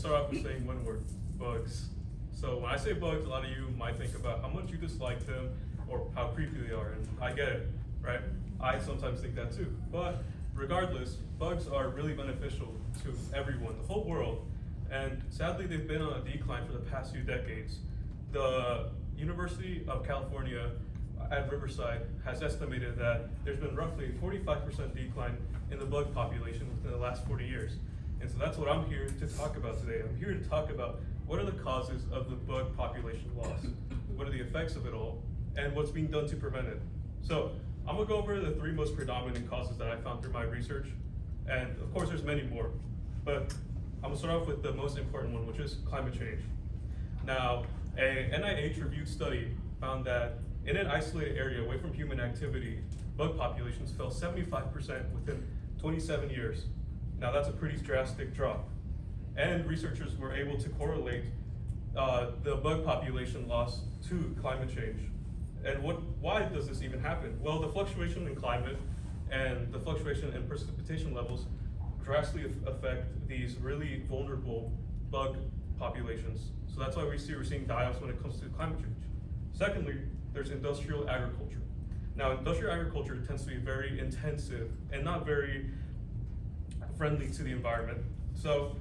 start off with saying one word: bugs. So when I say bugs, a lot of you might think about how much you dislike them or how creepy they are, and I get it, right? I sometimes think that too. But regardless, bugs are really beneficial to everyone, the whole world, and sadly they've been on a decline for the past few decades. The University of California at Riverside has estimated that there's been roughly a 45% decline in the bug population within the last 40 years. And so that's what I'm here to talk about today. I'm here to talk about what are the causes of the bug population loss, what are the effects of it all, and what's being done to prevent it. So I'm gonna go over the three most predominant causes that I found through my research. And of course there's many more, but I'm gonna start off with the most important one, which is climate change. Now, a NIH reviewed study found that in an isolated area away from human activity, bug populations fell 75% within 27 years. Now that's a pretty drastic drop. And researchers were able to correlate the bug population loss to climate change. And why does this even happen? Well, the fluctuation in climate and the fluctuation in precipitation levels drastically affect these really vulnerable bug populations. So that's why we're seeing die-offs when it comes to climate change. Secondly, there's industrial agriculture. Now, industrial agriculture tends to be very intensive and not very friendly to the environment. So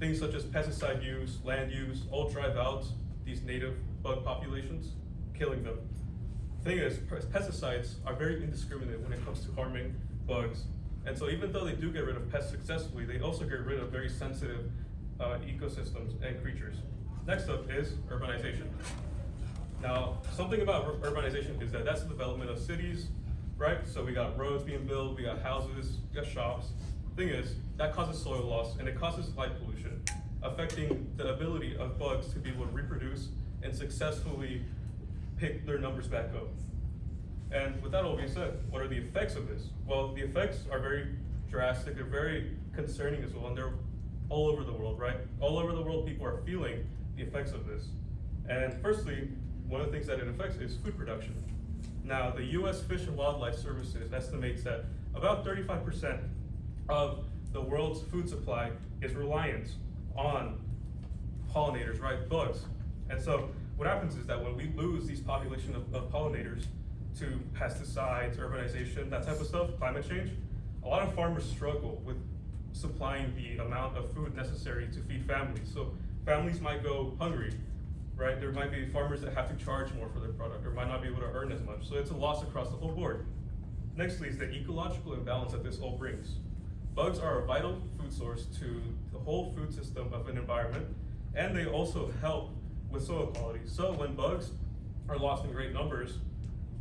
things such as pesticide use, land use, all drive out these native bug populations, killing them. The thing is, pesticides are very indiscriminate when it comes to harming bugs. And so even though they do get rid of pests successfully, they also get rid of very sensitive ecosystems and creatures. Next up is urbanization. Now, something about urbanization is that that's the development of cities, right? So we got roads being built, we got houses, we got shops. Thing is, that causes soil loss and it causes light pollution, affecting the ability of bugs to be able to reproduce and successfully pick their numbers back up. And with that all being said, what are the effects of this? Well, the effects are very drastic, they're very concerning as well, and they're all over the world, right? All over the world, people are feeling the effects of this. And firstly, one of the things that it affects is food production. Now, the US Fish and Wildlife Services estimates that about 35% of the world's food supply is reliant on pollinators, right, bugs. And so what happens is that when we lose these population of pollinators to pesticides, urbanization, that type of stuff, climate change, a lot of farmers struggle with supplying the amount of food necessary to feed families. So families might go hungry, right? There might be farmers that have to charge more for their product or might not be able to earn as much. So it's a loss across the whole board. Nextly is the ecological imbalance that this all brings. Bugs are a vital food source to the whole food system of an environment, and they also help with soil quality. So when bugs are lost in great numbers,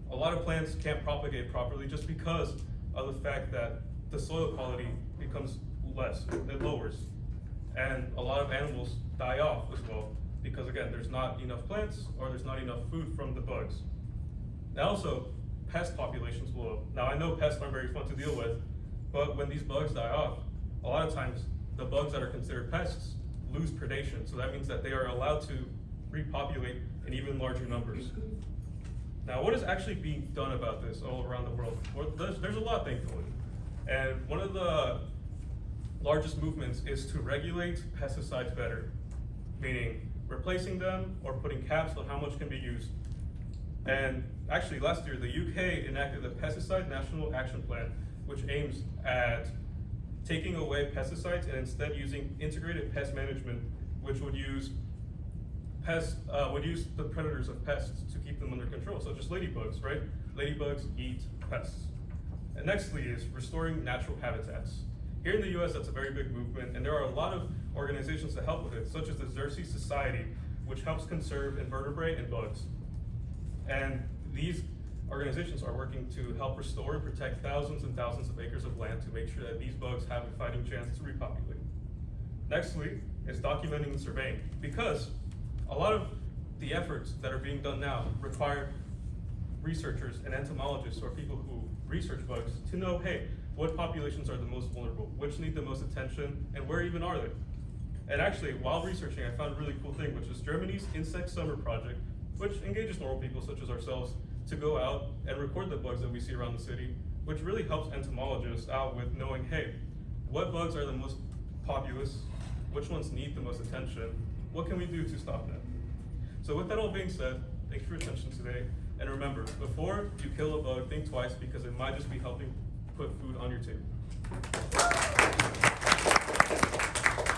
a lot of plants can't propagate properly just because of the fact that the soil quality becomes less, it lowers. And a lot of animals die off as well, because again, there's not enough plants or there's not enough food from the bugs. Now also, pest populations blow up. Now I know pests aren't very fun to deal with, but when these bugs die off, a lot of times the bugs that are considered pests lose predation. So that means that they are allowed to repopulate in even larger numbers. Now, what is actually being done about this all around the world? Well, there's a lot, thankfully. And one of the largest movements is to regulate pesticides better, meaning replacing them or putting caps on how much can be used. And actually last year, the UK enacted the Pesticide National Action Plan, which aims at taking away pesticides and instead using integrated pest management, which would use the predators of pests to keep them under control, such as ladybugs, right? Ladybugs eat pests. And nextly is restoring natural habitats. Here in the US, that's a very big movement, and there are a lot of organizations that help with it, such as the Xerces Society, which helps conserve invertebrate and bugs. And these organizations are working to help restore and protect thousands and thousands of acres of land to make sure that these bugs have a fighting chance to repopulate. Nextly is documenting and surveying, because a lot of the efforts that are being done now require researchers and entomologists or people who research bugs to know, hey, what populations are the most vulnerable, which need the most attention, and where even are they? And actually, while researching, I found a really cool thing, which is Germany's Insect Summer Project, which engages normal people such as ourselves to go out and record the bugs that we see around the city, which really helps entomologists out with knowing, hey, what bugs are the most populous which ones need the most attention, what can we do to stop them? So with that all being said, thank you for your attention today. And remember, before you kill a bug, think twice because it might just be helping put food on your table.